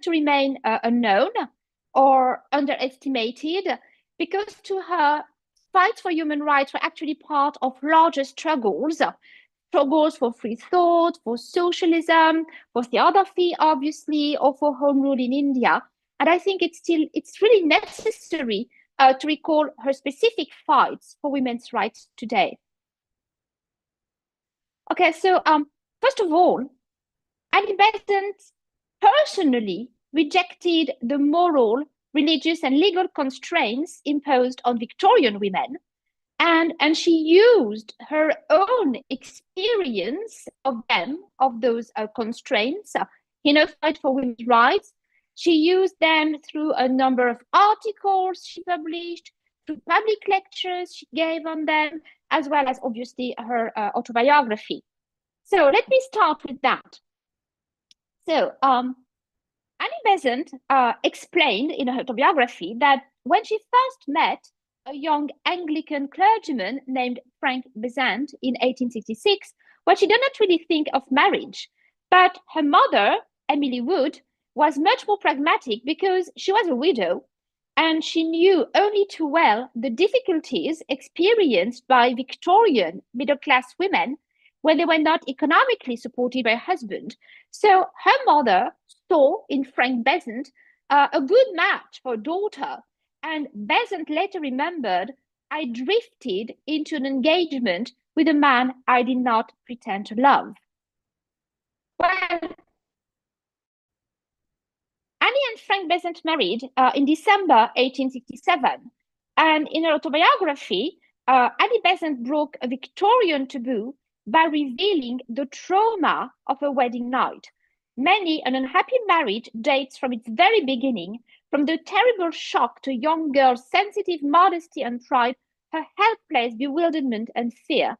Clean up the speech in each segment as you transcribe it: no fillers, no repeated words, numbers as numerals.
to remain unknown or underestimated, because to her, fights for human rights were actually part of larger struggles for free thought, for socialism, for theosophy, obviously, or for home rule in India. And I think it's really necessary to recall her specific fights for women's rights today. Okay, so first of all, Annie Besant personally rejected the moral, religious, and legal constraints imposed on Victorian women, and she used her own experience of those constraints in her fight for women's rights. She used them through a number of articles she published, through public lectures she gave on them, as well as obviously her autobiography. So let me start with that. So Annie Besant explained in her autobiography that when she first met a young Anglican clergyman named Frank Besant in 1866, well, she did not really think of marriage. But her mother, Emily Wood, was much more pragmatic because she was a widow and she knew only too well the difficulties experienced by Victorian middle-class women when they were not economically supported by a husband. So her mother saw in Frank Besant a good match for her daughter. And Besant later remembered, I drifted into an engagement with a man I did not pretend to love. Well, Annie and Frank Besant married in December 1867. And in her autobiography, Annie Besant broke a Victorian taboo by revealing the trauma of her wedding night. Many an unhappy marriage dates from its very beginning, from the terrible shock to a young girl's sensitive modesty and pride, her helpless bewilderment and fear.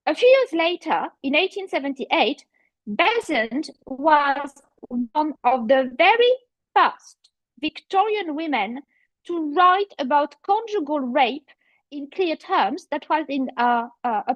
A few years later, in 1878, Besant was one of the very first Victorian women to write about conjugal rape in clear terms. That was in a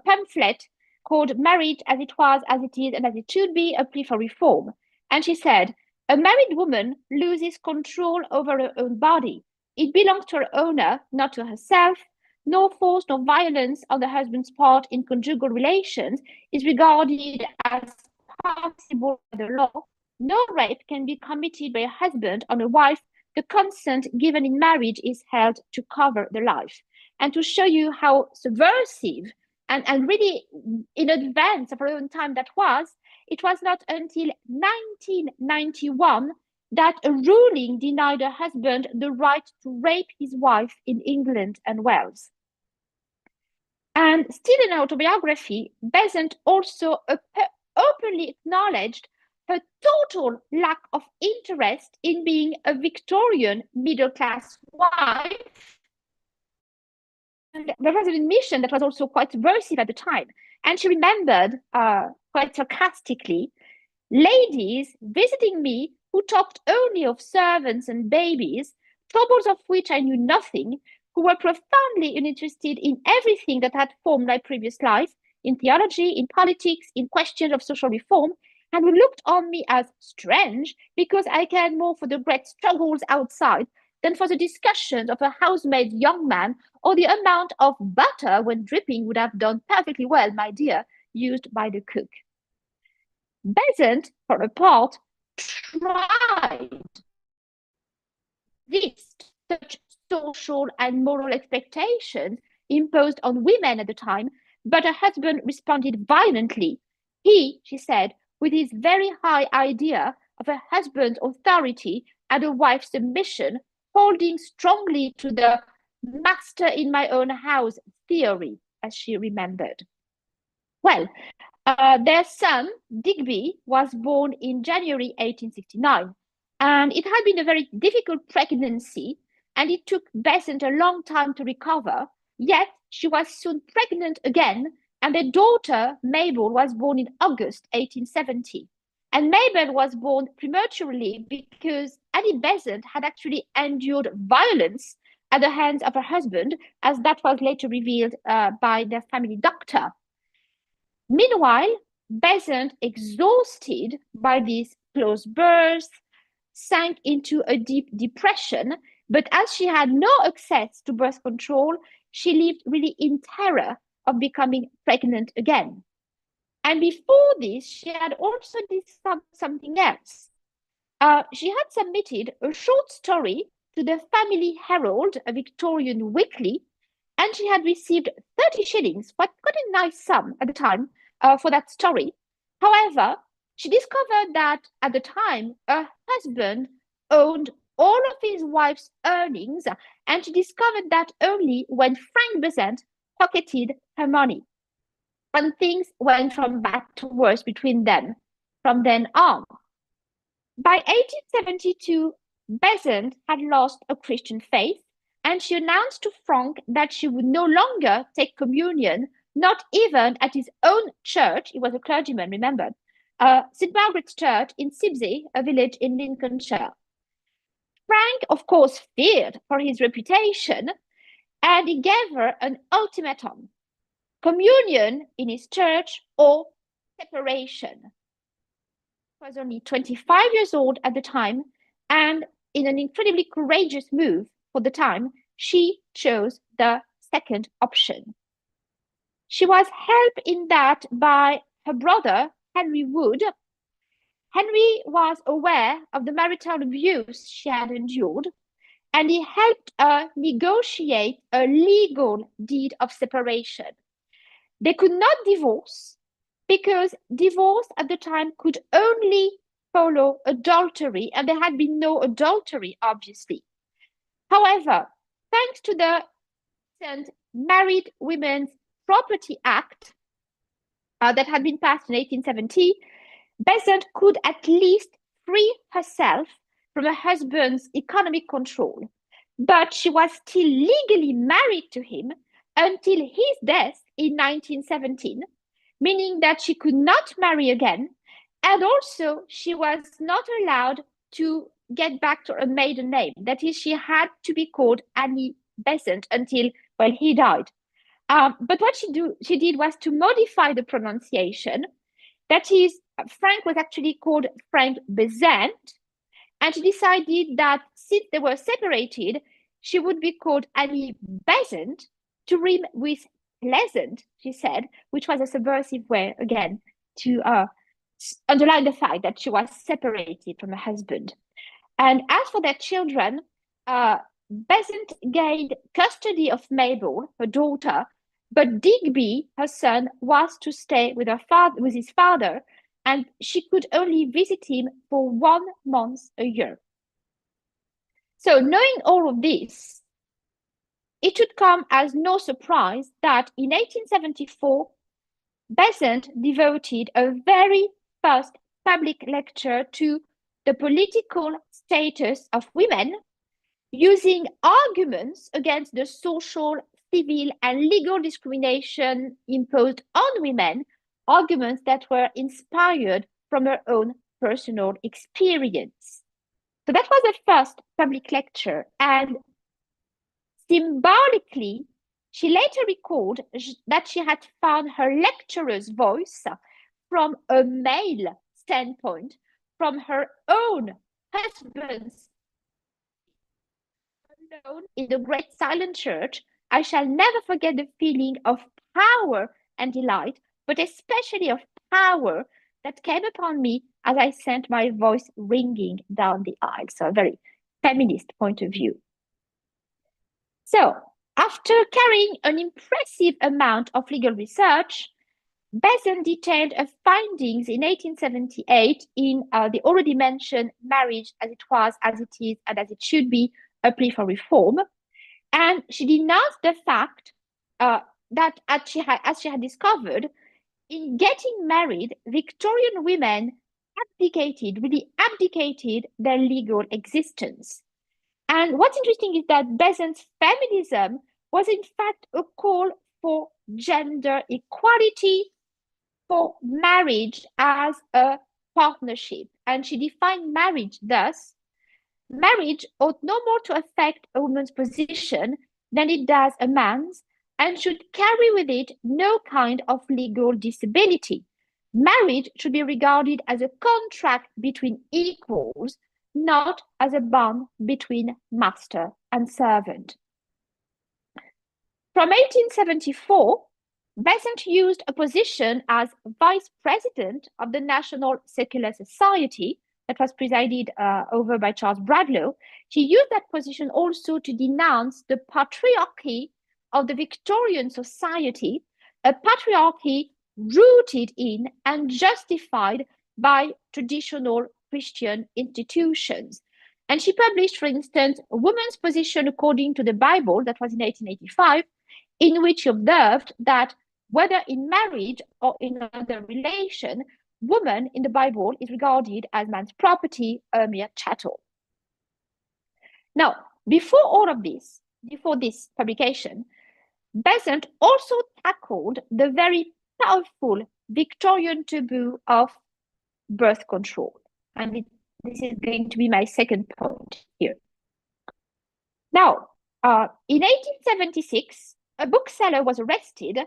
pamphlet called Marriage as It Was, as It Is, and as It Should Be, a plea for reform. And she said, a married woman loses control over her own body. It belongs to her owner, not to herself. No force nor violence on the husband's part in conjugal relations is regarded as possible by the law. No rape can be committed by a husband on a wife. The consent given in marriage is held to cover the life. And to show you how subversive and really in advance of her own time that was, it was not until 1991 that a ruling denied her husband the right to rape his wife in England and Wales. And still in her autobiography, Besant also openly acknowledged her total lack of interest in being a Victorian middle-class wife. And there was an admission that was also quite subversive at the time. And she remembered quite sarcastically, ladies visiting me who talked only of servants and babies, troubles of which I knew nothing, who were profoundly uninterested in everything that had formed my previous life, in theology, in politics, in questions of social reform, and who looked on me as strange because I cared more for the great struggles outside than for the discussions of a housemaid's young man, or the amount of butter when dripping would have done perfectly well, my dear, used by the cook. Besant, for her part, tried this such social and moral expectations imposed on women at the time, but her husband responded violently. He, she said, with his very high idea of a husband's authority and a wife's submission, holding strongly to the master in my own house theory, as she remembered. Well, their son, Digby, was born in January 1869, and it had been a very difficult pregnancy, and it took Besant a long time to recover, yet she was soon pregnant again, and their daughter, Mabel, was born in August 1870. And Mabel was born prematurely because Annie Besant had actually endured violence at the hands of her husband, as that was later revealed by their family doctor. Meanwhile, Besant, exhausted by these close births, sank into a deep depression. But as she had no access to birth control, she lived really in terror of becoming pregnant again. And before this, she had also discovered something else. She had submitted a short story to the Family Herald, a Victorian weekly, and she had received 30 shillings, quite a nice sum at the time, for that story. However, she discovered that at the time, her husband owned all of his wife's earnings, and she discovered that only when Frank Besant pocketed her money. And things went from bad to worse between them from then on. By 1872, Besant had lost her Christian faith, and she announced to Frank that she would no longer take communion, not even at his own church. He was a clergyman, remember, St. Margaret's Church in Sibsey, a village in Lincolnshire. Frank, of course, feared for his reputation, and he gave her an ultimatum: communion in his church or separation. She was only 25 years old at the time, and in an incredibly courageous move for the time, she chose the second option. She was helped in that by her brother, Henry Wood. Henry was aware of the marital abuse she had endured, and he helped her negotiate a legal deed of separation. They could not divorce because divorce at the time could only follow adultery, and there had been no adultery, obviously. However, thanks to the Married Women's Property Act that had been passed in 1870, Besant could at least free herself from her husband's economic control. But she was still legally married to him until his death in 1917, meaning that she could not marry again, and also she was not allowed to get back to her maiden name. That is, she had to be called Annie Besant until, well, he died. But what she did was to modify the pronunciation. That is, Frank was actually called Frank Besant, and she decided that since they were separated, she would be called Annie Besant to rhyme with pleasant, she said, which was a subversive way, again, to underline the fact that she was separated from her husband. And as for their children, Besant gained custody of Mabel, her daughter, but Digby, her son, was to stay with his father, and she could only visit him for 1 month a year. So, knowing all of this, it should come as no surprise that in 1874, Besant devoted a very first public lecture to the political status of women, using arguments against the social, civil, and legal discrimination imposed on women, arguments that were inspired from her own personal experience. So that was the first public lecture, and symbolically, she later recalled that she had found her lecturer's voice from a male standpoint, from her own husband's. Alone in the great silent church, I shall never forget the feeling of power and delight, but especially of power that came upon me as I sent my voice ringing down the aisle. So a very feminist point of view. So after carrying an impressive amount of legal research, Besant detailed her findings in 1878 in the already mentioned Marriage as It Was, as It Is, and as It Should Be, a plea for reform. And she denounced the fact that, as she had discovered, in getting married, Victorian women really abdicated their legal existence. And what's interesting is that Besant's feminism was in fact a call for gender equality, for marriage as a partnership. And she defined marriage thus: marriage ought no more to affect a woman's position than it does a man's, and should carry with it no kind of legal disability. Marriage should be regarded as a contract between equals, not as a bond between master and servant. From 1874, Besant used a position as vice president of the National Secular Society that was presided over by Charles Bradlaugh. She used that position also to denounce the patriarchy of the Victorian society, a patriarchy rooted in and justified by traditional Christian institutions. And she published, for instance, A Woman's Position According to the Bible, that was in 1885, in which she observed that whether in marriage or in another relation, woman in the Bible is regarded as man's property, a mere chattel. Now, before this publication, Besant also tackled the very powerful Victorian taboo of birth control. And this is going to be my second point here. Now, in 1876, a bookseller was arrested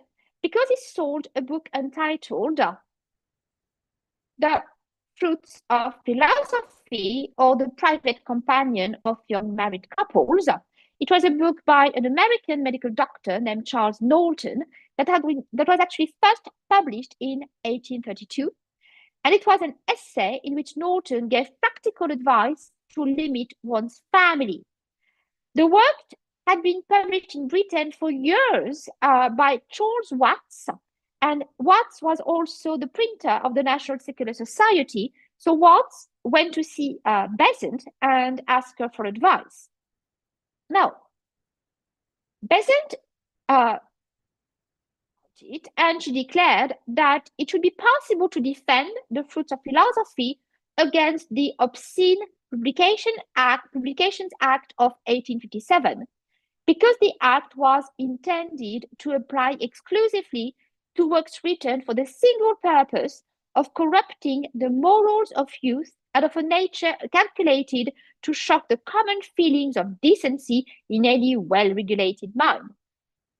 because he sold a book entitled The Fruits of Philosophy, or The Private Companion of Young Married Couples. It was a book by an American medical doctor named Charles Knowlton that was actually first published in 1832. And it was an essay in which Knowlton gave practical advice to limit one's family. The work had been published in Britain for years by Charles Watts, and Watts was also the printer of the National Secular Society. So Watts went to see Besant and asked her for advice. Now, Besant it, and she declared that it should be possible to defend the fruits of philosophy against the Obscene Publications Act of 1857, because the act was intended to apply exclusively to works written for the single purpose of corrupting the morals of youth and of a nature calculated to shock the common feelings of decency in any well-regulated mind,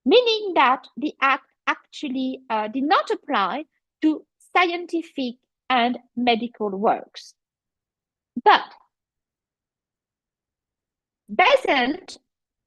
meaning that the act actually did not apply to scientific and medical works. But Besant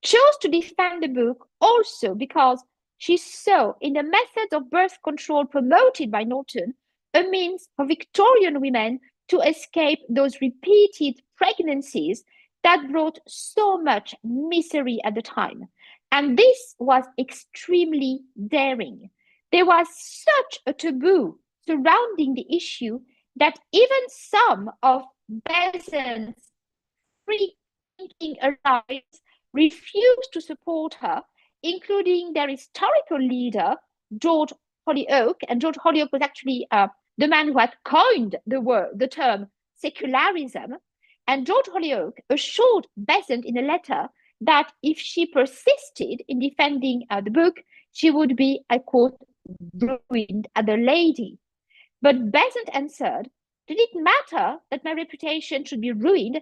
chose to defend the book also because she saw in the methods of birth control promoted by Knowlton a means for Victorian women to escape those repeated pregnancies that brought so much misery at the time. And this was extremely daring. There was such a taboo surrounding the issue that even some of Besant's free-thinking allies refused to support her, including their historical leader, George Holyoake. And George Holyoake was actually the man who had coined the term secularism. And George Holyoake assured Besant in a letter that if she persisted in defending the book, she would be, I quote, ruined as a lady. But Besant answered, did it matter that my reputation should be ruined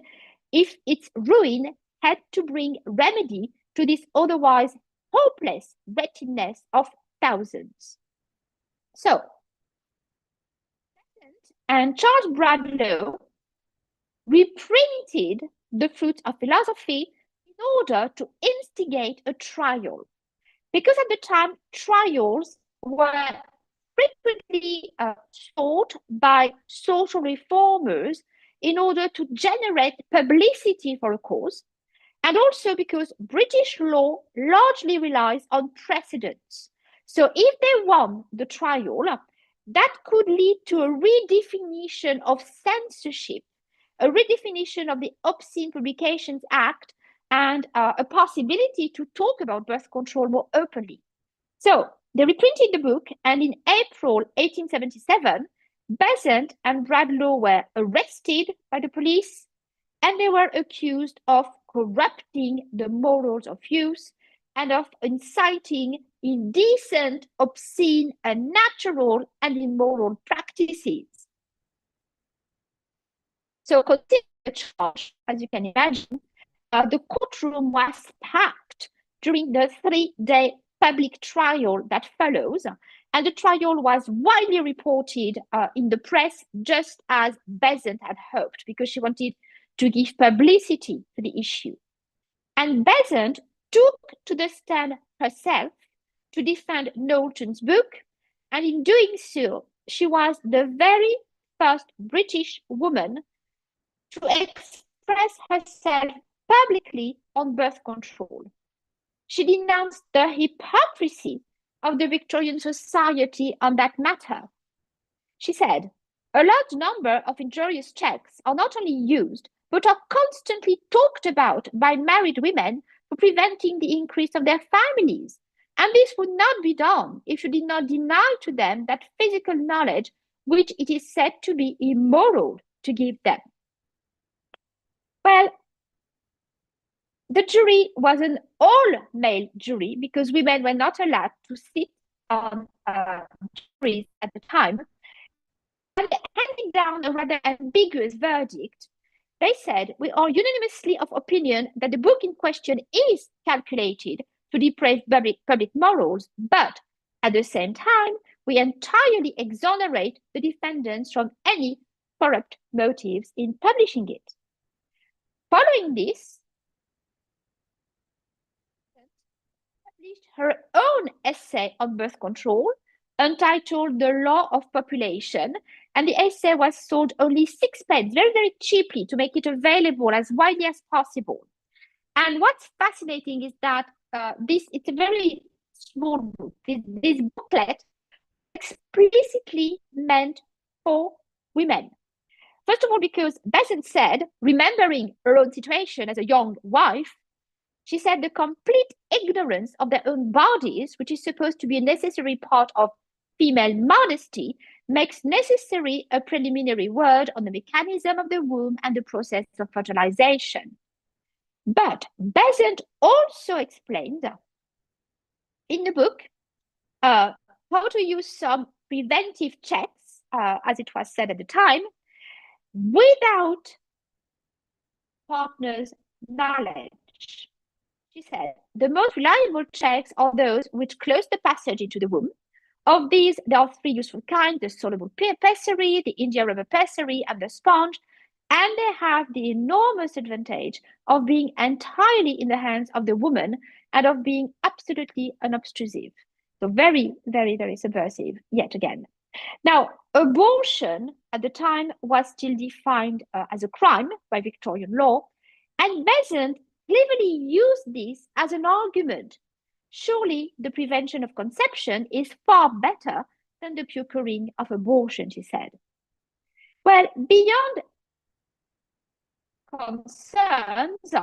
if its ruin had to bring remedy to this otherwise hopeless wretchedness of thousands? So, Besant and Charles Bradlaugh reprinted The Fruits of Philosophy in order to instigate a trial. Because at the time, trials were frequently sought by social reformers in order to generate publicity for a cause, and also because British law largely relies on precedents. So if they won the trial, that could lead to a redefinition of censorship, a redefinition of the Obscene Publications Act, and a possibility to talk about birth control more openly. So they reprinted the book, and in April 1877, Besant and Bradlaugh were arrested by the police, and they were accused of corrupting the morals of youth and of inciting indecent, obscene, unnatural, and immoral practices. So, considering the charge, as you can imagine, the courtroom was packed during the 3-day public trial that follows, and the trial was widely reported in the press, just as Besant had hoped, because she wanted to give publicity to the issue. And Besant took to the stand herself to defend Knowlton's book, and in doing so, she was the very first British woman to express herself publicly on birth control. She denounced the hypocrisy of the Victorian society on that matter. She said, "A large number of injurious checks are not only used, but are constantly talked about by married women for preventing the increase of their families. And this would not be done if you did not deny to them that physical knowledge which it is said to be immoral to give them." Well, the jury was an all-male jury because women were not allowed to sit on juries at the time. And handing down a rather ambiguous verdict, they said, "We are unanimously of opinion that the book in question is calculated to deprave public morals, but at the same time, we entirely exonerate the defendants from any corrupt motives in publishing it." Following this, published her own essay on birth control entitled The Law of Population, and the essay was sold only 6 pence, very, very cheaply, to make it available as widely as possible. And what's fascinating is that it's a very small book. This booklet explicitly meant for women. First of all, because Besant said, remembering her own situation as a young wife, she said the complete ignorance of their own bodies, which is supposed to be a necessary part of female modesty, makes necessary a preliminary word on the mechanism of the womb and the process of fertilization. But Besant also explained in the book how to use some preventive checks, as it was said at the time, without partner's knowledge. She said, "The most reliable checks are those which close the passage into the womb. Of these, there are 3 useful kinds: the soluble pessary, the India rubber pessary, and the sponge, and they have the enormous advantage of being entirely in the hands of the woman and of being absolutely unobtrusive." So very, very, very subversive, yet again. Now, abortion at the time was still defined as a crime by Victorian law, and Besant cleverly used this as an argument. Surely the prevention of conception is far better than the procuring of abortion, she said. Well, beyond concerns,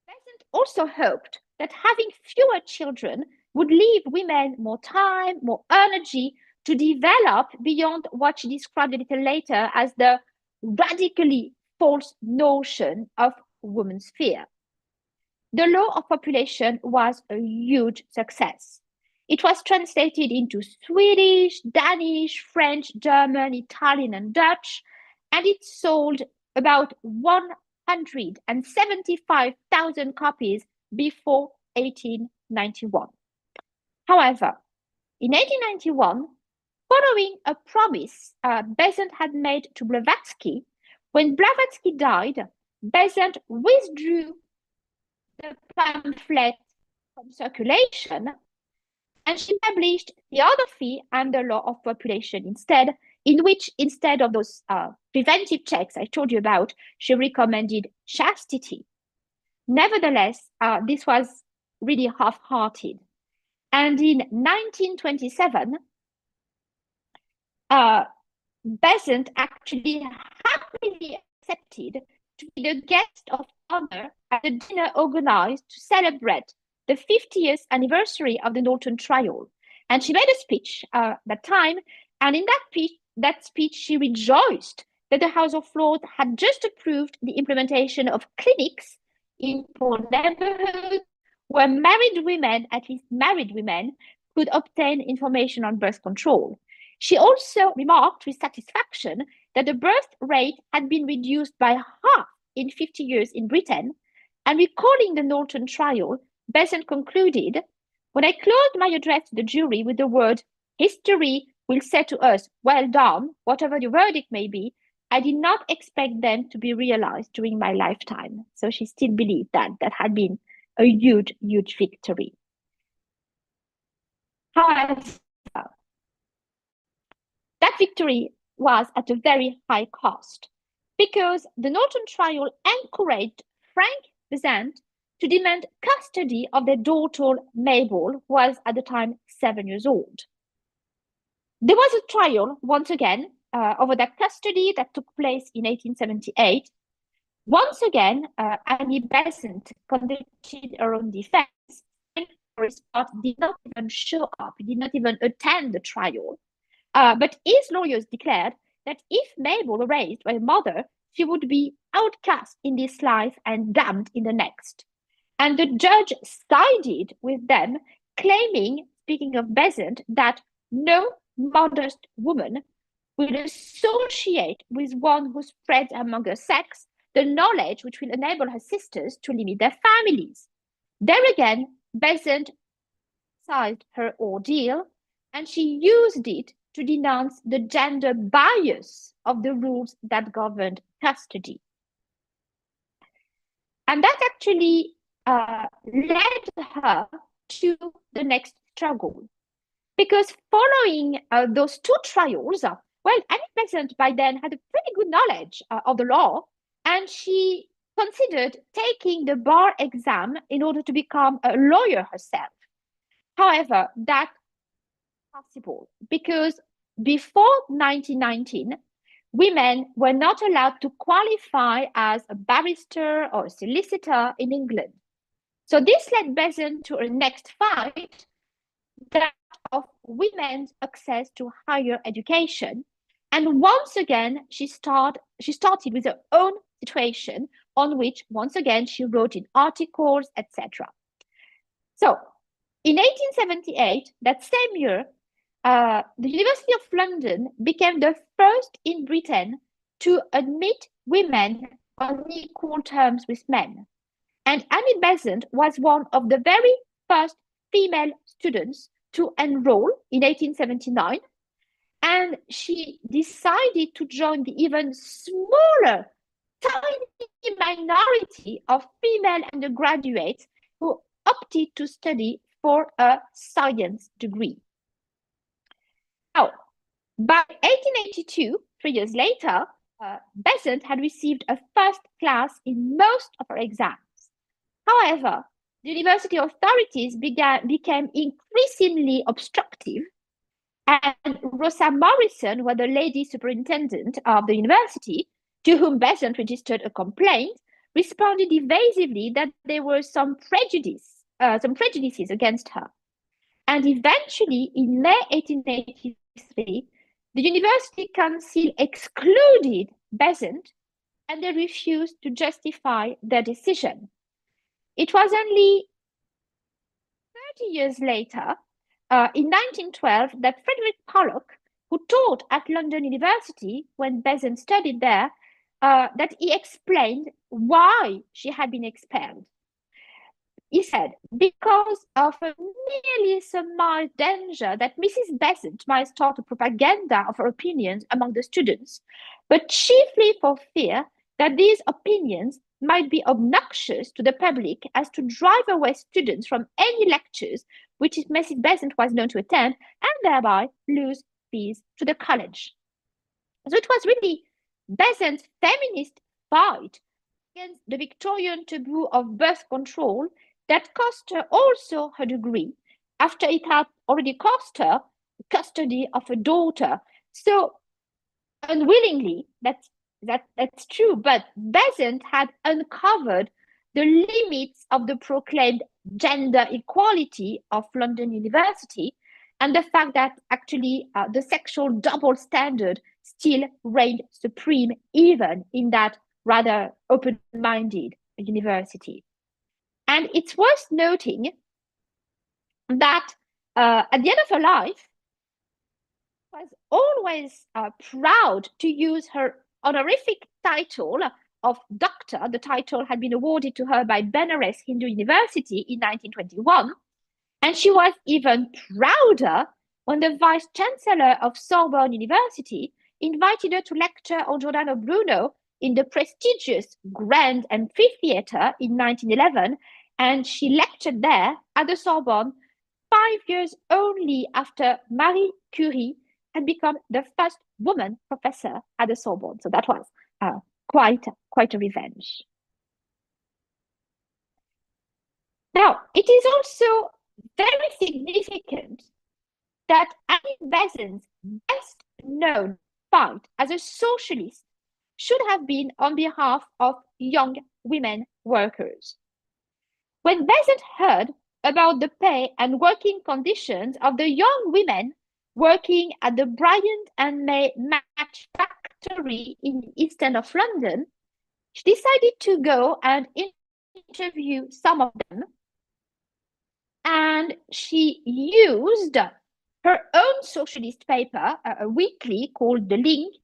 Besant also hoped that having fewer children would leave women more time, more energy to develop beyond what she described a little later as the radically false notion of woman's fear. The Law of Population was a huge success. It was translated into Swedish, Danish, French, German, Italian, and Dutch, and it sold about 175,000 copies before 1891. However, in 1891, following a promise Besant had made to Blavatsky, when Blavatsky died, Besant withdrew the pamphlet from circulation, and she published Theosophy and the Law of Population instead, in which, instead of those preventive checks I told you about, she recommended chastity. Nevertheless, this was really half-hearted. And in 1927, Besant actually happily accepted to be the guest of honor at a dinner organized to celebrate the 50th anniversary of the Knowlton trial. And she made a speech at that time, and in that speech, she rejoiced that the House of Lords had just approved the implementation of clinics in poor neighborhoods where married women, at least married women, could obtain information on birth control. She also remarked with satisfaction that the birth rate had been reduced by half in 50 years in Britain, and recalling the Knowlton trial, Besant concluded, "When I closed my address to the jury with the word, 'History will say to us, well done, whatever your verdict may be,' I did not expect them to be realized during my lifetime. So she still believed that that had been a huge, huge victory. However, that victory was at a very high cost because the Norton trial encouraged Frank Besant to demand custody of their daughter Mabel, who was at the time 7 years old. There was a trial once again over that custody that took place in 1878. Once again, Annie Besant conducted her own defense. Frank, for his part, did not even show up, he did not even attend the trial. But his lawyers declared that if Mabel were raised by a mother, she would be outcast in this life and damned in the next. And the judge sided with them, claiming, speaking of Besant, that no modest woman will associate with one who spreads among her sex the knowledge which will enable her sisters to limit their families. There again, Besant sized her ordeal, and she used it to denounce the gender bias of the rules that governed custody. And that actually led her to the next struggle. Because following those two trials, well, Annie Besant by then had a pretty good knowledge of the law, and she considered taking the bar exam in order to become a lawyer herself. However, that was possible because before 1919, women were not allowed to qualify as a barrister or a solicitor in England. So this led Besant to her next fight, that of women's access to higher education. And once again, she started with her own situation on which, once again, she wrote in articles, etc. So in 1878, that same year, the University of London became the first in Britain to admit women on equal terms with men. And Annie Besant was one of the very first female students to enroll in 1879. And she decided to join the even smaller, tiny minority of female undergraduates who opted to study for a science degree. Now, by 1882, 3 years later, Besant had received a first class in most of her exams. However, the university authorities became increasingly obstructive, and Rosa Morrison was the lady superintendent of the university, to whom Besant registered a complaint, responded evasively that there were some prejudices against her. And eventually, in May 1883, the University Council excluded Besant, and they refused to justify their decision. It was only 30 years later, in 1912, that Frederick Pollock, who taught at London University when Besant studied there, that he explained why she had been expelled. He said, because of a nearly surmised danger that Mrs. Besant might start a propaganda of her opinions among the students, but chiefly for fear that these opinions might be obnoxious to the public as to drive away students from any lectures which Mrs. Besant was known to attend, and thereby lose fees to the college. So it was really Besant's feminist fight against the Victorian taboo of birth control that cost her also her degree, after it had already cost her custody of a daughter. So unwillingly, that's true, but Besant had uncovered the limits of the proclaimed gender equality of London University, and the fact that actually the sexual double standard still reigned supreme even in that rather open-minded university. And it's worth noting that at the end of her life, she was always proud to use her honorific title of doctor. The title had been awarded to her by Benares Hindu University in 1921. And she was even prouder when the vice chancellor of Sorbonne University invited her to lecture on Giordano Bruno in the prestigious Grand Amphitheatre in 1911, and she lectured there at the Sorbonne 5 years only after Marie Curie had become the first woman professor at the Sorbonne. So that was quite a revenge. Now, it is also very significant that Annie Besant's best known fight as a socialist should have been on behalf of young women workers. When Besant heard about the pay and working conditions of the young women working at the Bryant and May match factory in the East End of London, she decided to go and interview some of them, and she used her own socialist paper, a weekly called The Link,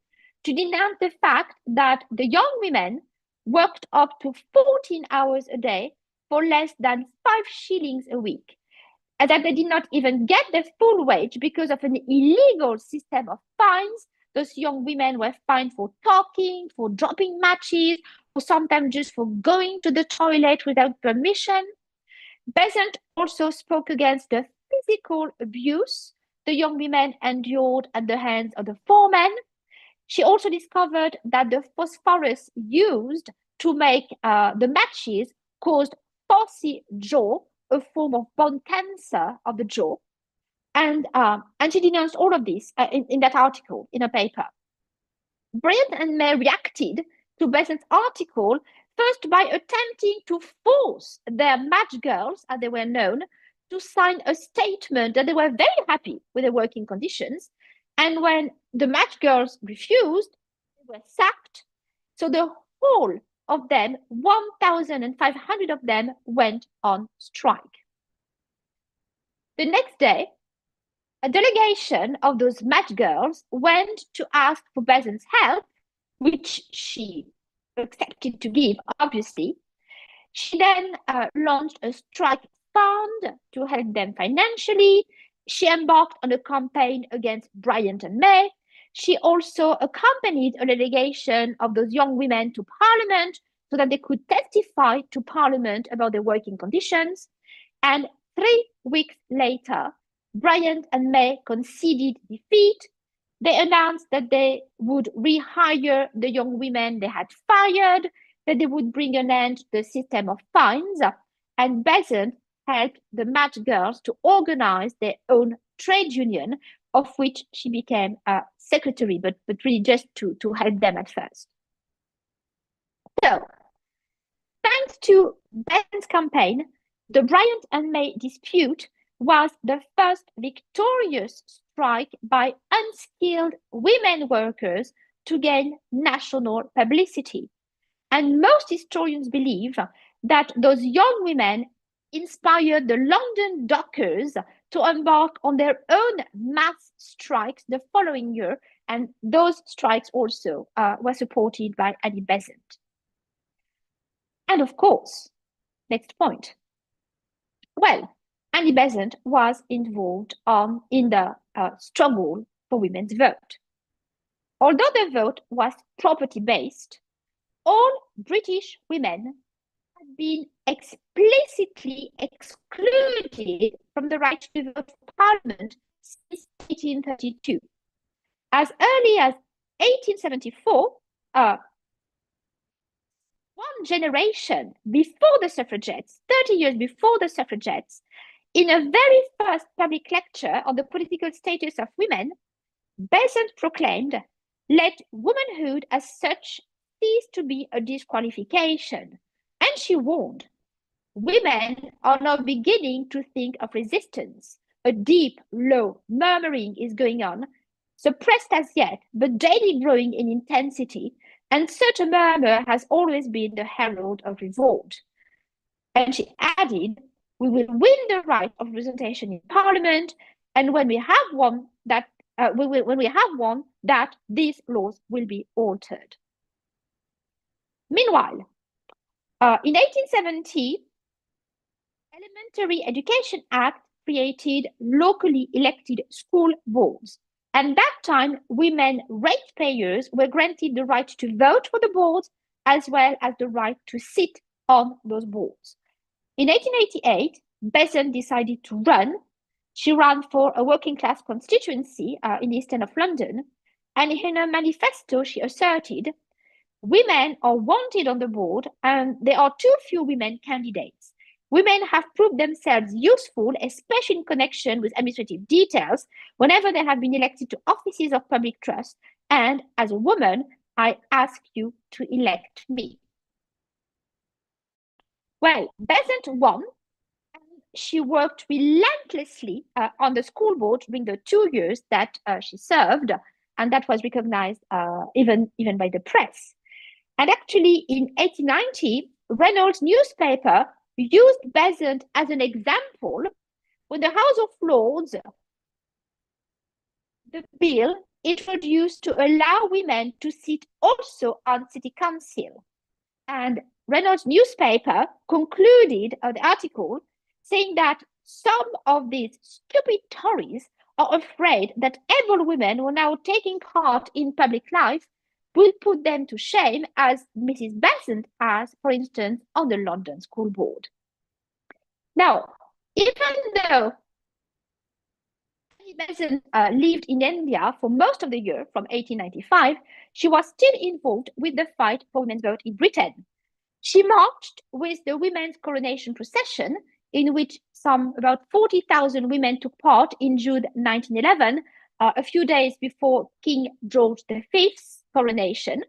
to denounce the fact that the young women worked up to 14 hours a day for less than 5 shillings a week, and that they did not even get the full wage because of an illegal system of fines. Those young women were fined for talking, for dropping matches, or sometimes just for going to the toilet without permission. Besant also spoke against the physical abuse the young women endured at the hands of the foremen. She also discovered that the phosphorus used to make the matches caused falcy jaw, a form of bone cancer of the jaw. And she denounced all of this in that article in a paper. Bryant and May reacted to Besant's article first by attempting to force their match girls, as they were known, to sign a statement that they were very happy with the working conditions. And when the match girls refused, they were sacked. So the whole of them, 1,500 of them, went on strike. The next day, a delegation of those match girls went to ask for Besant's help, which she accepted to give, obviously. She then launched a strike fund to help them financially. She embarked on a campaign against Bryant and May. She also accompanied a delegation of those young women to Parliament so that they could testify to Parliament about their working conditions. And 3 weeks later, Bryant and May conceded defeat. They announced that they would rehire the young women they had fired, that they would bring an end to the system of fines, and Besant helped the match girls to organize their own trade union, of which she became a secretary, but really just to help them at first. So, thanks to Besant's campaign, the Bryant and May dispute was the first victorious strike by unskilled women workers to gain national publicity. And most historians believe that those young women inspired the London dockers to embark on their own mass strikes the following year, and those strikes also were supported by Annie Besant. And of course, next point. Well, Annie Besant was involved in the struggle for women's vote. Although the vote was property-based, all British women had been explicitly excluded from the right to vote for Parliament since 1832. As early as 1874, one generation before the suffragettes, 30 years before the suffragettes, in a very first public lecture on the political status of women, Besant proclaimed, "Let womanhood as such cease to be a disqualification." And she warned, "Women are now beginning to think of resistance. A deep, low murmuring is going on, suppressed as yet, but daily growing in intensity, and such a murmur has always been the herald of revolt." And she added, "We will win the right of representation in Parliament, and when we have won that, these laws will be altered." Meanwhile, in 1870, Elementary Education Act created locally elected school boards. And that time, women ratepayers were granted the right to vote for the boards as well as the right to sit on those boards. In 1888, Besant decided to run. She ran for a working class constituency in the East End of London. And in her manifesto, she asserted, women are wanted on the board and there are too few women candidates. Women have proved themselves useful, especially in connection with administrative details, whenever they have been elected to offices of public trust. And as a woman, I ask you to elect me. Well, Besant won. She worked relentlessly on the school board during the 2 years that she served, and that was recognized even by the press. And actually, in 1890, Reynolds' newspaper used Besant as an example when the House of Lords, the bill introduced to allow women to sit also on city council. And Reynolds' newspaper concluded the article saying that some of these stupid Tories are afraid that able women who are now taking part in public life will put them to shame, as Mrs. Besant has, for instance, on the London School Board. Now, even though Besant lived in India for most of the year from 1895, she was still involved with the fight for women's vote in Britain. She marched with the women's coronation procession, in which about 40,000 women took part in June 1911, a few days before King George V's coronation.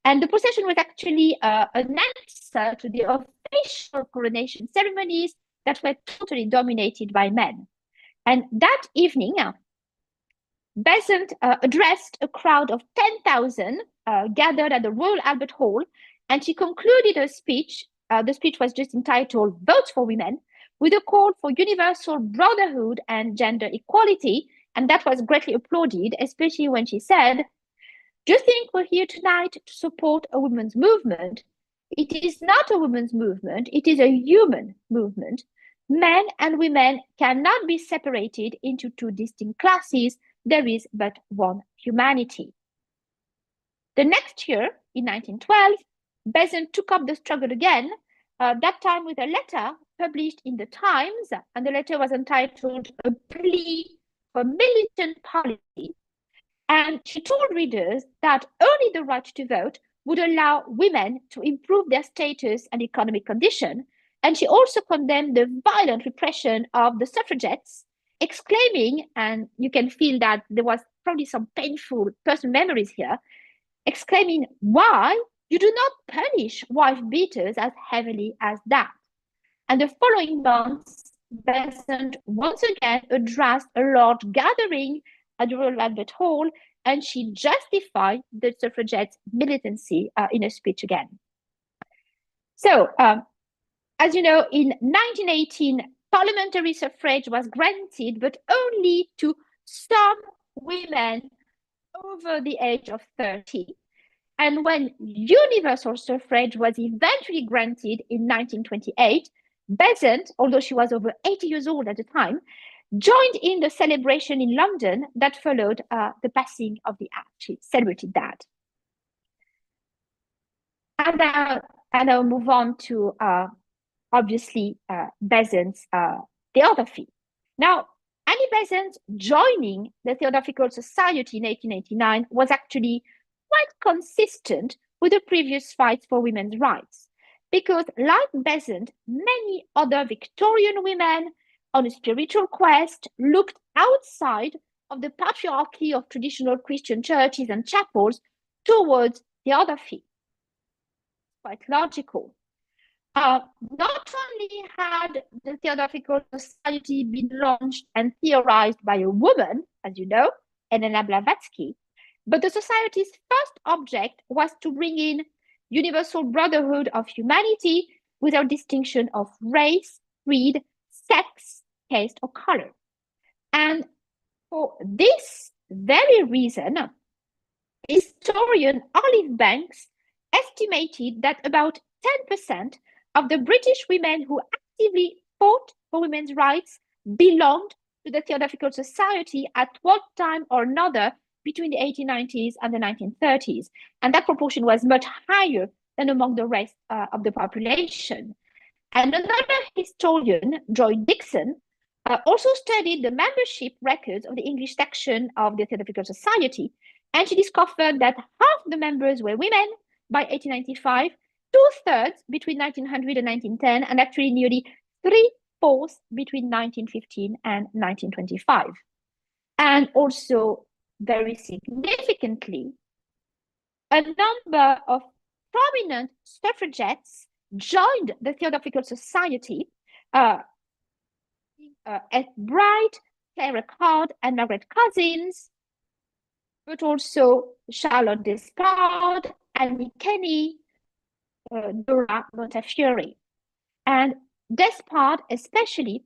And the procession was actually an answer to the official coronation ceremonies that were totally dominated by men. And that evening, Besant addressed a crowd of 10,000 gathered at the Royal Albert Hall, and she concluded her speech. The speech was just entitled Votes for Women, with a call for universal brotherhood and gender equality. And that was greatly applauded, especially when she said, "Do you think we're here tonight to support a women's movement? It is not a women's movement, it is a human movement. Men and women cannot be separated into two distinct classes. There is but one humanity." The next year, in 1912, Besant took up the struggle again, that time with a letter published in the Times, and the letter was entitled A Plea for Militant Policy. And she told readers that only the right to vote would allow women to improve their status and economic condition. And she also condemned the violent repression of the suffragettes, exclaiming, and you can feel that there was probably some painful personal memories here, exclaiming, "Why you do not punish wife beaters as heavily as that?" And the following months, Besant once again addressed a large gathering at the Royal Albert Hall, and she justified the suffragettes' militancy in a speech again. So, as you know, in 1918, parliamentary suffrage was granted, but only to some women over the age of 30. And when universal suffrage was eventually granted in 1928, Besant, although she was over 80 years old at the time, joined in the celebration in London that followed the passing of the act. She celebrated that. And I'll move on to, obviously, Besant's Theosophy. Now, Annie Besant joining the Theosophical Society in 1889 was actually quite consistent with the previous fights for women's rights, because like Besant, many other Victorian women on a spiritual quest looked outside of the patriarchy of traditional Christian churches and chapels towards Theosophy. Quite logical. Not only had the Theosophical Society been launched and theorized by a woman, as you know, Helena Blavatsky, but the society's first object was to bring in universal brotherhood of humanity without distinction of race, creed, sex, caste, or color. And for this very reason, historian Olive Banks estimated that about 10% of the British women who actively fought for women's rights belonged to the Theosophical Society at one time or another between the 1890s and the 1930s. And that proportion was much higher than among the rest of the population. And another historian, Joy Dixon, also studied the membership records of the English section of the Theosophical Society, and she discovered that half the members were women by 1895, two-thirds between 1900 and 1910, and actually nearly three-fourths between 1915 and 1925. And also, very significantly, a number of prominent suffragettes joined the Theosophical Society, as Bright, Clara Card, and Margaret Cousins, but also Charlotte Despard, Annie Kenny, Dora Montefiore. And Despard especially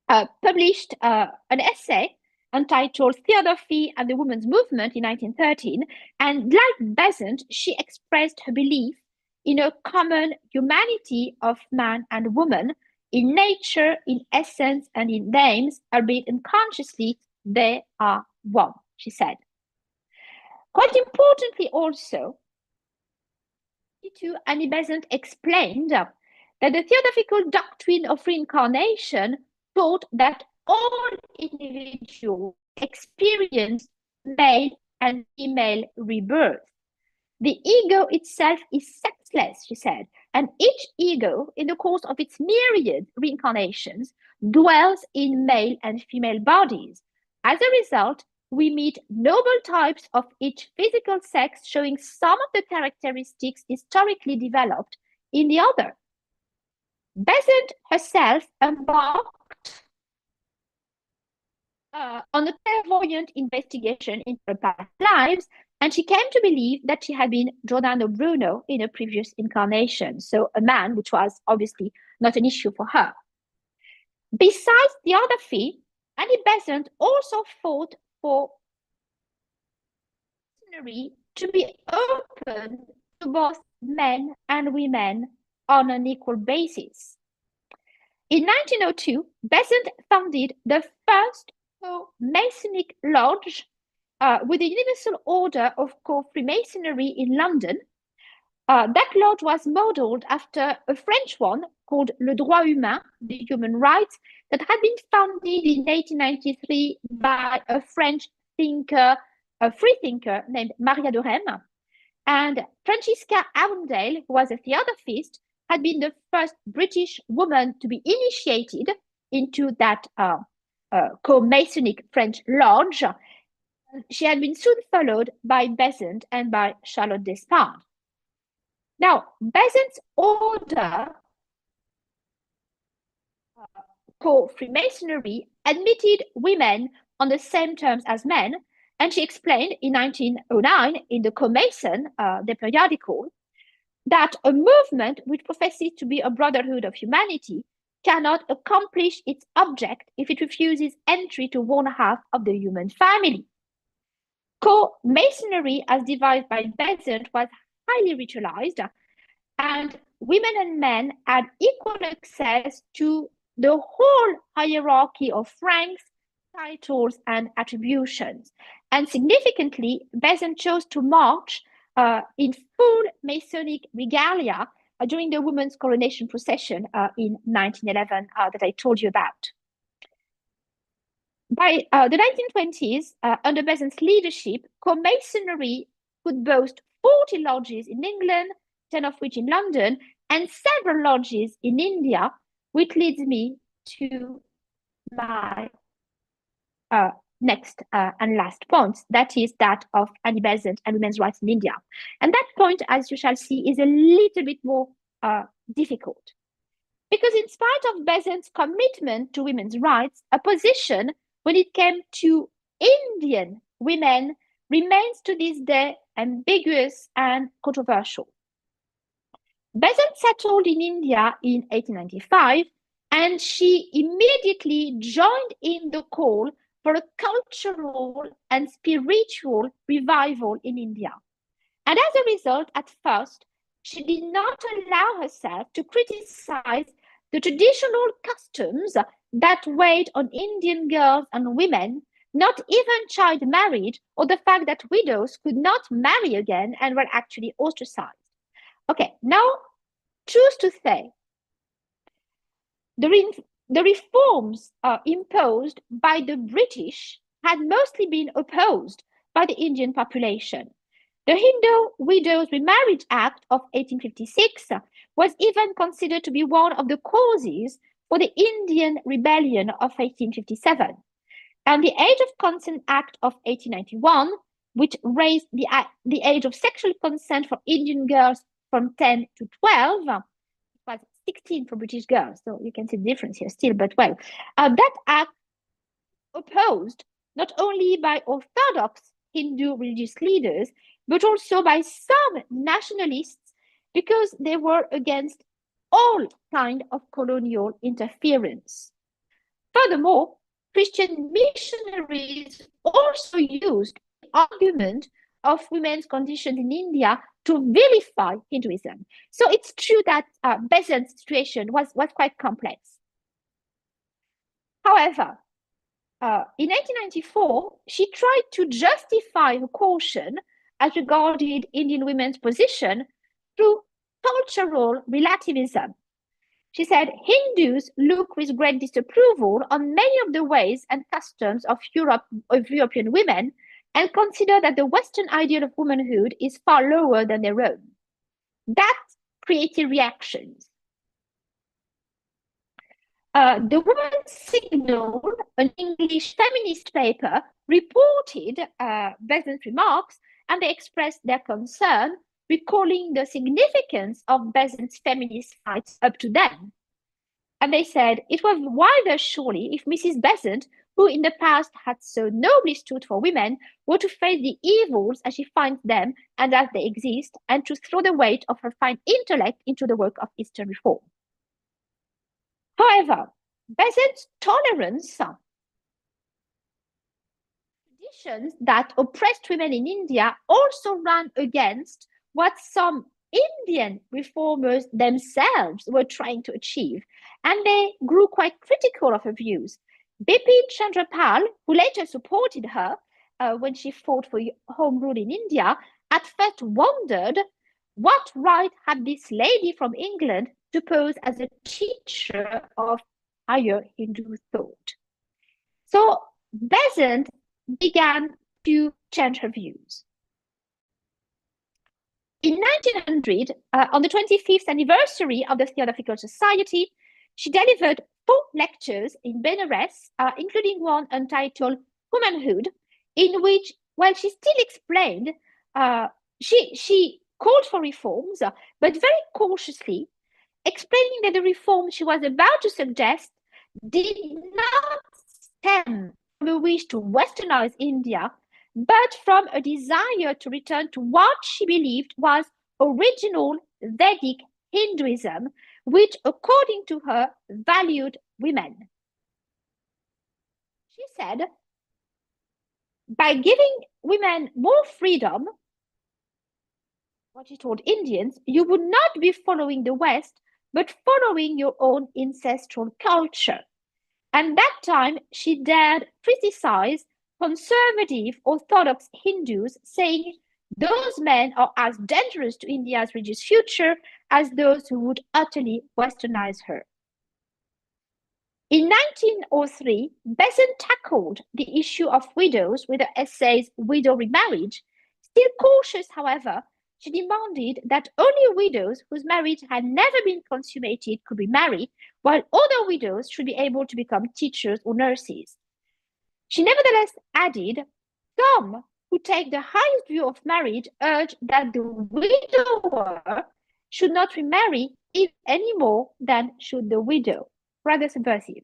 published an essay entitled Theosophy and the Women's Movement in 1913. And like Besant, she expressed her belief in a common humanity of man and woman, in nature, in essence, and in names, albeit unconsciously, they are one, she said. Quite importantly also, Annie Besant explained that the theosophical doctrine of reincarnation taught that all individuals experience male and female rebirth. The ego itself is sexless, she said, and each ego, in the course of its myriad reincarnations, dwells in male and female bodies. As a result, we meet noble types of each physical sex, showing some of the characteristics historically developed in the other. Besant herself embarked on a clairvoyant investigation into her past lives, and she came to believe that she had been Giordano Bruno in a previous incarnation, so a man, which was obviously not an issue for her. Besides theosophy, Annie Besant also fought for to be open to both men and women on an equal basis. In 1902, Besant founded the first Masonic lodge with the Universal Order of Co-Freemasonry in London. That lodge was modeled after a French one called Le Droit Humain, the Human Rights, that had been founded in 1893 by a French thinker, a freethinker named Maria de Rheims. And Francisca Arundel, who was a theosophist, had been the first British woman to be initiated into that co-Masonic French lodge. She had been soon followed by Besant and by Charlotte Despard. Now, Besant's order, co-Freemasonry, admitted women on the same terms as men, and she explained in 1909 in the Co-Mason, the periodical, that a movement which professes to be a brotherhood of humanity cannot accomplish its object if it refuses entry to one half of the human family. Co-Masonry, as devised by Besant, was highly ritualized, and women and men had equal access to the whole hierarchy of ranks, titles, and attributions. And significantly, Besant chose to march in full Masonic regalia during the women's coronation procession in 1911 that I told you about. By the 1920s, under Besant's leadership, co-Masonry could boast 40 lodges in England, 10 of which in London, and several lodges in India, which leads me to my next and last point, that is that of Annie Besant and women's rights in India. And that point, as you shall see, is a little bit more difficult. Because in spite of Besant's commitment to women's rights, a position when it came to Indian women remains to this day ambiguous and controversial. Besant settled in India in 1895, and she immediately joined in the call for a cultural and spiritual revival in India. And as a result, at first, she did not allow herself to criticize the traditional customs that weighed on Indian girls and women, not even child marriage, or the fact that widows could not marry again and were actually ostracized. Okay, now choose to say the reforms imposed by the British had mostly been opposed by the Indian population. The Hindu Widows Remarriage Act of 1856 was even considered to be one of the causes for the Indian Rebellion of 1857. And the Age of Consent Act of 1891, which raised the age of sexual consent for Indian girls from 10 to 12, was 16 for British girls. So you can see the difference here still, but well, that act opposed not only by Orthodox Hindu religious leaders, but also by some nationalists because they were against all kind of colonial interference. Furthermore, Christian missionaries also used the argument of women's conditions in India to vilify Hinduism. So it's true that Besant's situation was quite complex. However, in 1894, she tried to justify her caution as regarded Indian women's position through cultural relativism. She said Hindus look with great disapproval on many of the ways and customs of European women and consider that the Western ideal of womanhood is far lower than their own. That created reactions. The Women's Signal, an English feminist paper, reported Besant's remarks, and they expressed their concern, recalling the significance of Besant's feminist fights up to then. And they said, it was wiser, surely, if Mrs. Besant, who in the past had so nobly stood for women, were to face the evils as she finds them and as they exist, and to throw the weight of her fine intellect into the work of Eastern reform. However, Besant's tolerance traditions that oppressed women in India also ran against what some Indian reformers themselves were trying to achieve, and they grew quite critical of her views. Bipin Chandra Pal, who later supported her when she fought for home rule in India, at first wondered what right had this lady from England to pose as a teacher of higher Hindu thought. So Besant began to change her views. In 1900, on the 25th anniversary of the Theosophical Society, she delivered 4 lectures in Benares, including one entitled Womanhood, in which, while she still explained, she called for reforms, but very cautiously, explaining that the reforms she was about to suggest did not stem from a wish to westernize India, but from a desire to return to what she believed was original Vedic Hinduism, which, according to her, valued women. She said, by giving women more freedom, what she told Indians, you would not be following the West, but following your own ancestral culture. And that time, she dared criticize conservative Orthodox Hindus, saying those men are as dangerous to India's religious future as those who would utterly westernize her. In 1903, Besant tackled the issue of widows with the essays Widow Remarriage. Still cautious, however, she demanded that only widows whose marriage had never been consummated could be married, while other widows should be able to become teachers or nurses. She nevertheless added, some who take the highest view of marriage urge that the widower should not remarry any more than should the widow. Rather subversive.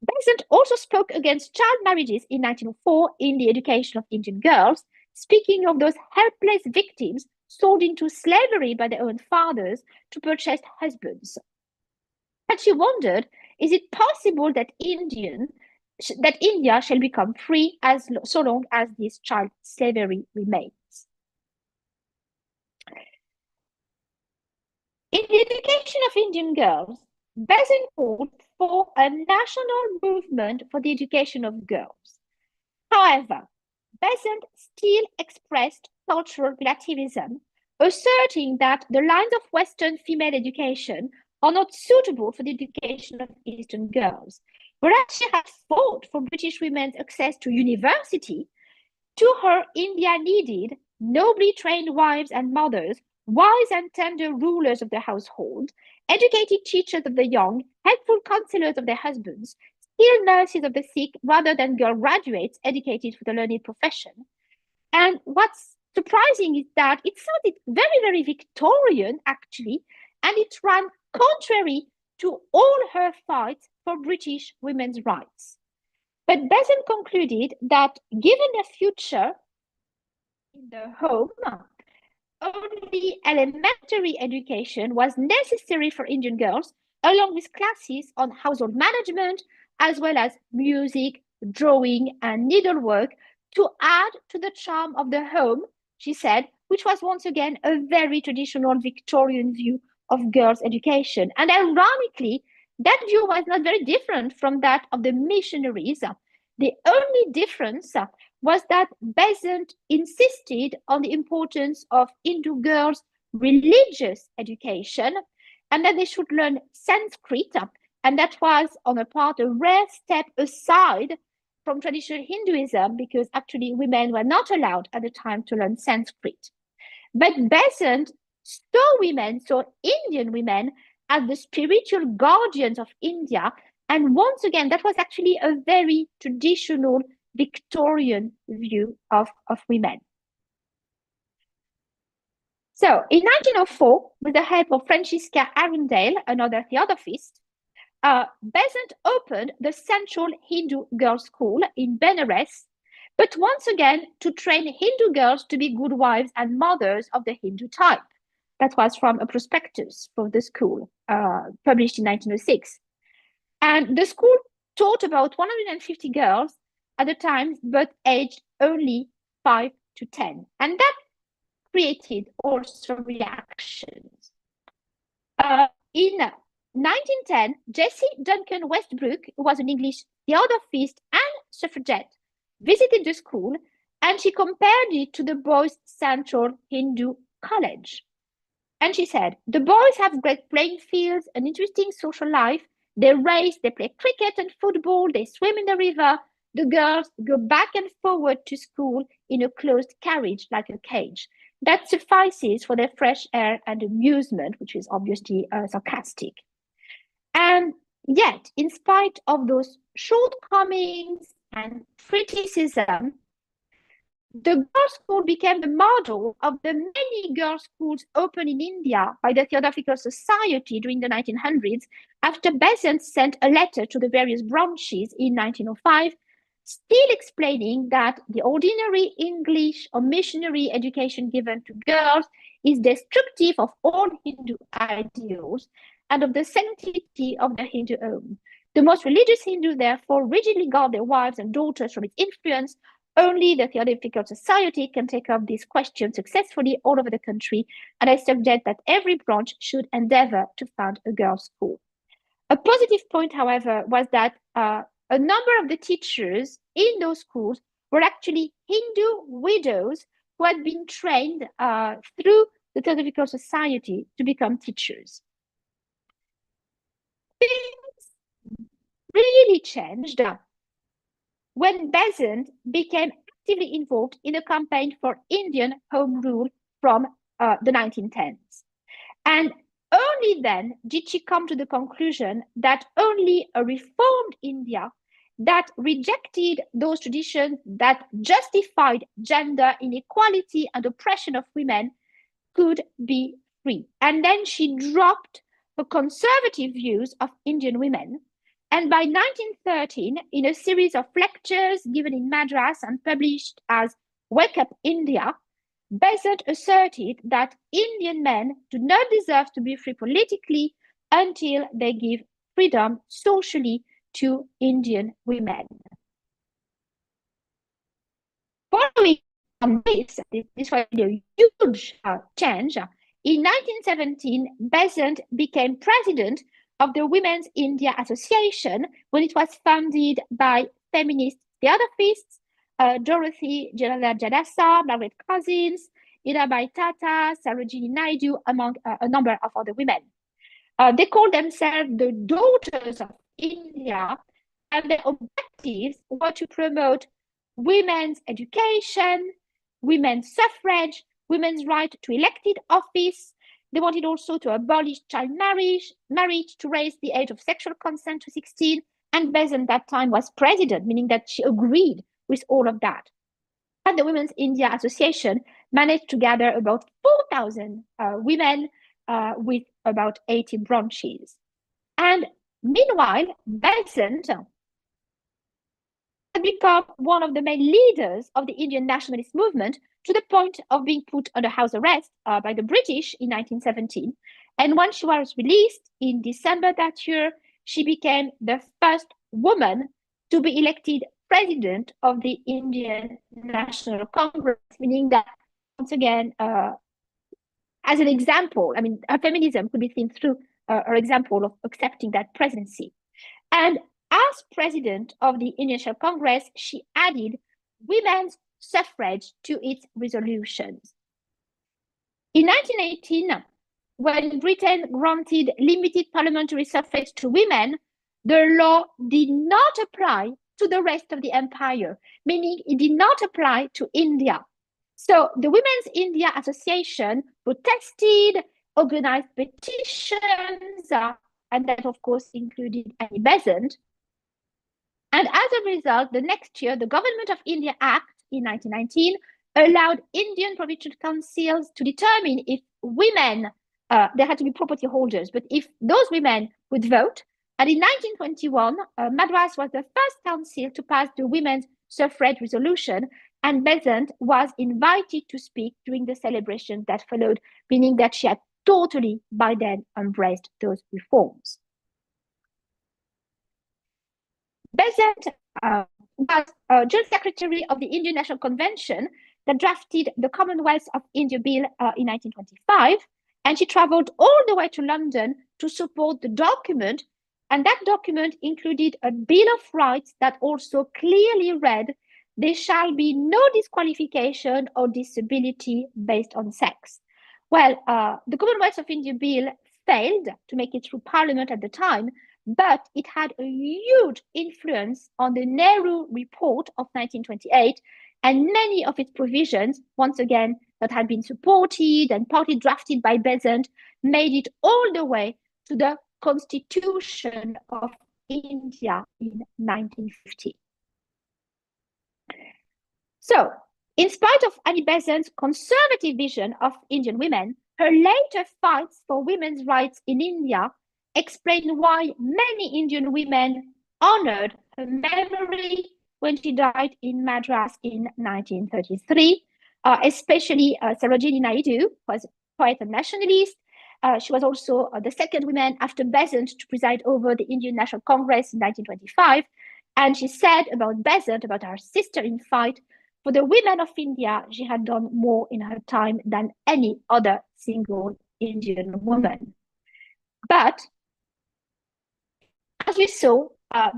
Besant also spoke against child marriages in 1904 in the education of Indian girls, speaking of those helpless victims sold into slavery by their own fathers to purchase husbands. And she wondered, is it possible that India shall become free so long as this child slavery remains? In the education of Indian girls, Besant called for a national movement for the education of girls. However, Besant still expressed cultural relativism, asserting that the lines of Western female education are not suitable for the education of Eastern girls, whereas she had fought for British women's access to university. To her, India needed nobly trained wives and mothers, wise and tender rulers of the household, educated teachers of the young, helpful counselors of their husbands, skilled nurses of the sick, rather than girl graduates educated for the learned profession. And what's surprising is that it sounded very, very Victorian, actually, and it ran contrary to all her fights for British women's rights. But Besant concluded that given a future in the home, only elementary education was necessary for Indian girls, along with classes on household management, as well as music, drawing, and needlework to add to the charm of the home, she said, which was once again a very traditional Victorian view of girls' education. And ironically, that view was not very different from that of the missionaries. The only difference was that Besant insisted on the importance of Hindu girls' religious education and that they should learn Sanskrit. And that was, on a part, a rare step aside from traditional Hinduism because actually women were not allowed at the time to learn Sanskrit. But Besant saw Indian women as the spiritual guardians of India. And once again, that was actually a very traditional Victorian view of women. So in 1904, with the help of Francisca Arundel, another theosophist, Besant opened the Central Hindu Girls' School in Benares, but once again to train Hindu girls to be good wives and mothers of the Hindu type. That was from a prospectus for the school, published in 1906. And the school taught about 150 girls at the time, but aged only 5 to 10. And that created also reactions. In 1910, Jessie Duncan Westbrook, who was an English theosophist and suffragette, visited the school and she compared it to the boys' Central Hindu College. And she said, the boys have great playing fields, an interesting social life. They race, they play cricket and football, they swim in the river. The girls go back and forward to school in a closed carriage like a cage. That suffices for their fresh air and amusement, which is obviously sarcastic. And yet, in spite of those shortcomings and criticism, the girls' school became the model of the many girls' schools opened in India by the Theosophical Society during the 1900s, after Besant sent a letter to the various branches in 1905, still explaining that the ordinary English or missionary education given to girls is destructive of all Hindu ideals and of the sanctity of the Hindu home. The most religious Hindus, therefore, rigidly guard their wives and daughters from its influence. Only the Theosophical Society can take up this question successfully all over the country, and I suggest that every branch should endeavor to found a girls' school. A positive point, however, was that a number of the teachers in those schools were actually Hindu widows who had been trained through the Theosophical Society to become teachers. Things really changed when Besant became actively involved in a campaign for Indian home rule from the 1910s. And only then did she come to the conclusion that only a reformed India that rejected those traditions that justified gender inequality and oppression of women could be free. And then she dropped her conservative views of Indian women. And by 1913, in a series of lectures given in Madras and published as Wake Up India, Besant asserted that Indian men do not deserve to be free politically until they give freedom socially to Indian women. Following on this was a huge change. In 1917, Besant became president of the Women's India Association when it was founded by feminist theosophists, Dorothy Jadasa, Margaret Cousins, Irabai Tata, Sarojini Naidu, among a number of other women. They call themselves the Daughters of India, and their objectives were to promote women's education, women's suffrage, women's right to elected office. They wanted also to abolish child marriage, to raise the age of sexual consent to 16, and Besant at that time was president, meaning that she agreed with all of that. And the Women's India Association managed to gather about 4,000 women with about 80 branches. And meanwhile, Besant had become one of the main leaders of the Indian nationalist movement, to the point of being put under house arrest by the British in 1917. And when she was released in December that year, she became the first woman to be elected president of the Indian National Congress, meaning that, once again, as an example, I mean, her feminism could be seen through her example of accepting that presidency. And as president of the Indian National Congress, she added women's suffrage to its resolutions. In 1918, when Britain granted limited parliamentary suffrage to women, the law did not apply to the rest of the empire, meaning it did not apply to India. So the Women's India Association protested, organized petitions, and that, of course, included Annie Besant. And as a result, the next year, the Government of India Act in 1919 allowed Indian provincial councils to determine if women, they had to be property holders, but if those women would vote. And in 1921, Madras was the first council to pass the women's suffrage resolution, and Besant was invited to speak during the celebration that followed, meaning that she had totally by then embraced those reforms. Besant was Joint Secretary of the Indian National Convention that drafted the Commonwealth of India Bill in 1925, and she traveled all the way to London to support the document, and that document included a Bill of Rights that also clearly read, "There shall be no disqualification or disability based on sex." Well, the Commonwealth of India Bill failed to make it through Parliament at the time, but it had a huge influence on the Nehru Report of 1928, and many of its provisions, once again, that had been supported and partly drafted by Besant, made it all the way to the Constitution of India in 1950. So, in spite of Annie Besant's conservative vision of Indian women, her later fights for women's rights in India explain why many Indian women honored her memory when she died in Madras in 1933, especially Sarojini Naidu, who was quite a nationalist. She was also the second woman after Besant to preside over the Indian National Congress in 1925. And she said about Besant, about her sister in fight, "For the women of India, she had done more in her time than any other single Indian woman." But as we saw,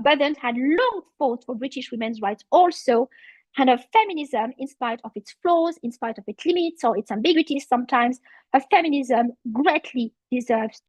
Besant had long fought for British women's rights also, and her feminism, in spite of its flaws, in spite of its limits or its ambiguities sometimes, her feminism greatly deserves